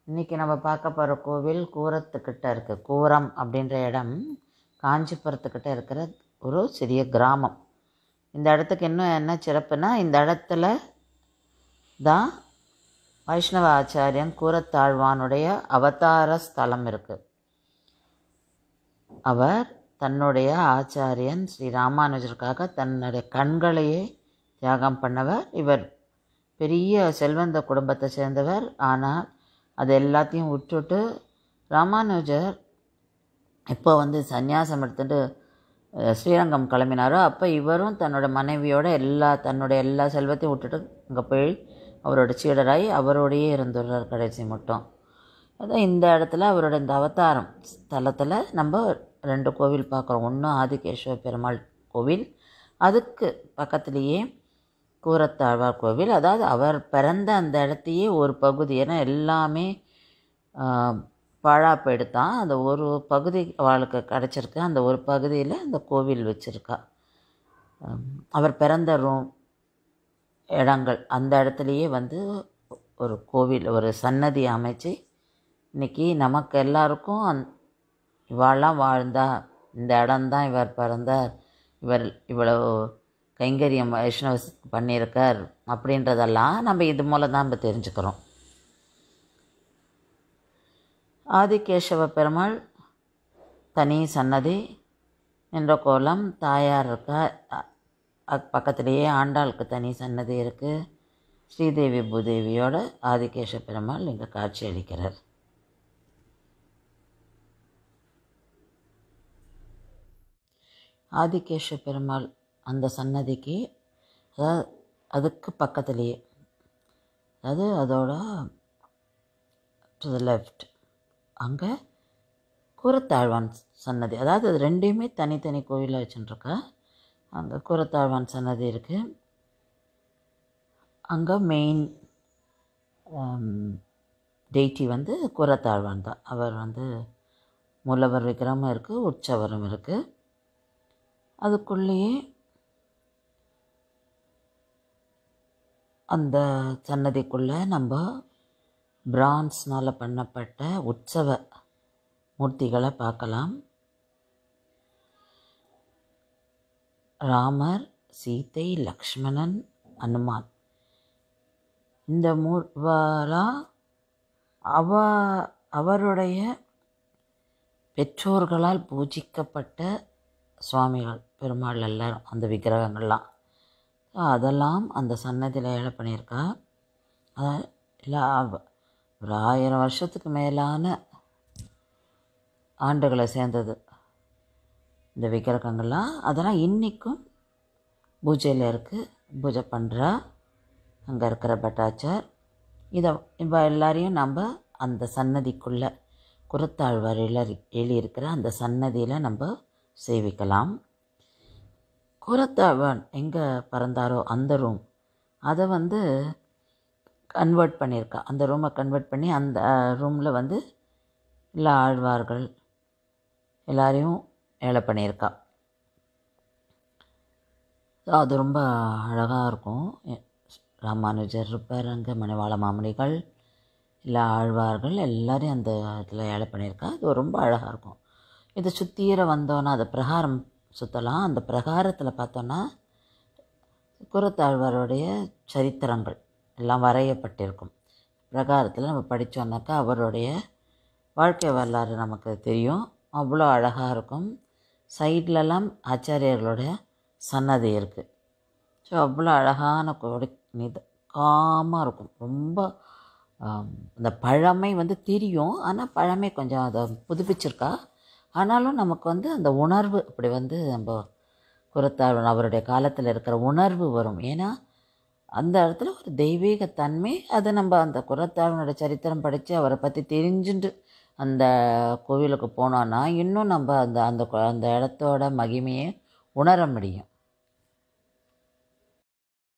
இன்றைக்கி நம்ம பார்க்க போகிற கோவில் கூரத்துக்கிட்ட இருக்குது. கூரம் அப்படின்ற இடம் காஞ்சிபுரத்துக்கிட்ட இருக்கிற ஒரு சிறிய கிராமம். இந்த இடத்துக்கு இன்னும் என்ன சிறப்புனா, இந்த இடத்துல தான் வைஷ்ணவ ஆச்சாரியன் கூரத்தாழ்வானுடைய அவதார ஸ்தலம் இருக்குது. அவர் தன்னுடைய ஆச்சாரியன் ஸ்ரீ ராமானுஜருக்காக தன்னுடைய கண்களையே தியாகம் பண்ணவர். இவர் பெரிய செல்வந்த குடும்பத்தை சேர்ந்தவர். ஆனால் அது எல்லாத்தையும் விட்டுட்டு ராமானுஜர் இப்போ சந்நியாசம் எடுத்துட்டு ஸ்ரீரங்கம் கிளம்பினாரோ, அப்போ இவரும் தன்னோட மனைவியோட தன்னுடைய எல்லா செல்வத்தையும் விட்டுட்டு அங்கே போய் அவரோட சீடராகி அவரோடையே இருந்துள்ளார் கடைசி மட்டும். அதான் இந்த இடத்துல அவரோட இந்த அவதாரம் ஸ்தலத்தில் நம்ம 2 கோவில் பார்க்குறோம். ஒன்று ஆதிகேசவ பெருமாள் கோவில், அதுக்கு பக்கத்துலேயே கூரத்தாழ்வார் கோவில். அதாவது அவர் பிறந்த அந்த இடத்தையே ஒரு பகுதி, ஏன்னா எல்லாமே பாழா போயிடுத்தான், அந்த ஒரு பகுதி அவளுக்கு கிடச்சிருக்கு. அந்த ஒரு பகுதியில் அந்த கோவில் வச்சுருக்கா. அவர் பிறந்த இடங்கள் அந்த இடத்துலையே ஒரு கோவில், ஒரு சன்னதி அமைச்சு இன்றைக்கி நமக்கு எல்லாருக்கும் இவாள்லாம் வாழ்ந்தா, இந்த இடம்தான் இவர் பிறந்தார், இவர் இவ்வளவு கைங்கரியம் வைஷ்ணவ பண்ணியிருக்கார் அப்படின்றதெல்லாம் நம்ம இது மூலம் தான் நம்ம தெரிஞ்சுக்கிறோம். ஆதிகேசவ பெருமாள் தனி சன்னதி என்ற கோலம், தாயார் இருக்கா, பக்கத்துலேயே ஆண்டாளுக்கு தனி சன்னதி இருக்குது. ஸ்ரீதேவி பூதேவியோட ஆதிகேசவ பெருமாள் இங்கே காட்சி அளிக்கிறார். ஆதிகேசவ பெருமாள் அந்த சன்னதிக்கு அதுக்கு பக்கத்துலேயே, அதாவது அதோட டு த லெஃப்ட் அங்கே கூரத்தாழ்வான் சன்னதி, அதாவது அது 2மே தனித்தனி கோவிலில் வச்சுட்டுருக்கா. அங்கே கூரத்தாழ்வான் சன்னதி இருக்குது. அங்கே மெயின் டெய்ட்டி கூரத்தாழ்வான் தான். அவர் மூலவர் விக்கிரமும் இருக்குது, உற்சவரும் இருக்குது. அதுக்குள்ளேயே அந்த சன்னதிக்குள்ளே நம்ம பிரான்ஸ்னால் பண்ணப்பட்ட உற்சவ மூர்த்திகளை பார்க்கலாம். ராமர், சீதை, லக்ஷ்மணன், அனுமான், இந்த அவருடைய பெற்றோர்களால் பூஜிக்கப்பட்ட சுவாமிகள் பெருமாள் எல்லாரும், அந்த விக்கிரகங்கள்லாம் அதெல்லாம் அந்த சன்னதியில் ஏழை பண்ணியிருக்கா. அதான் இல்லை, ஒரு 1000 வருஷத்துக்கு மேலான ஆண்டுகளை சேர்ந்தது இந்த விக்கிரகங்கள்லாம். அதெல்லாம் இன்றைக்கும் பூஜையில் இருக்குது, பூஜை பண்ணுறா அங்கே இருக்கிற பட்டாச்சார். இப்போ எல்லாரையும் நம்ம அந்த சன்னதிக்குள்ளே கூரத்தாழ்வார் எழுதியிருக்கிற அந்த சன்னதியில் நம்ம சேவிக்கலாம். கூரத்தாழ்வான் எங்கே பிறந்தாரோ அந்த ரூம், அதை கன்வெர்ட் பண்ணியிருக்கா. அந்த ரூமை கன்வெர்ட் பண்ணி அந்த ரூமில் எல்லா ஆழ்வார்கள் எல்லாரையும் ஏழை பண்ணியிருக்கா. அது ரொம்ப அழகாக இருக்கும். ராமானுஜர் இருப்பார் அங்கே, மணிவாள மாமணிகள், எல்லா ஆழ்வார்கள் எல்லாரையும் அந்த இதில் ஏழை பண்ணியிருக்கா. அது ரொம்ப அழகாக இருக்கும். இதை சுற்றிர வந்தோன்னா அது பிரகாரம் சுற்றலாம். அந்த பிரகாரத்தில் பார்த்தோன்னா கூரத்தாழ்வாருடைய சரித்திரங்கள் எல்லாம் வரையப்பட்டிருக்கும். பிரகாரத்தில் நம்ம படித்தோன்னாக்கா அவருடைய வாழ்க்கை வரலாறு நமக்கு தெரியும். அவ்வளோ அழகாக இருக்கும். சைட்லலாம் ஆச்சாரியர்களுடைய சன்னதி இருக்குது. ஸோ அவ்வளோ அழகான காமாக இருக்கும். ரொம்ப அந்த பழமை தெரியும், ஆனால் பழமை கொஞ்சம் அதை புதுப்பிச்சிருக்கா. ஆனாலும் நமக்கு அந்த உணர்வு அப்படி நம்ம கூரத்தாழ்வான் அவருடைய காலத்தில் இருக்கிற உணர்வு வரும். ஏன்னா அந்த இடத்துல ஒரு தெய்வீகத்தன்மை, அது நம்ம அந்த கூரத்தாழ்வானோட சரித்திரம் படித்து அவரை பற்றி தெரிஞ்சுட்டு அந்த கோவிலுக்கு போனோன்னா இன்னும் நம்ம அந்த அந்த இடத்தோட மகிமையை உணர முடியும்.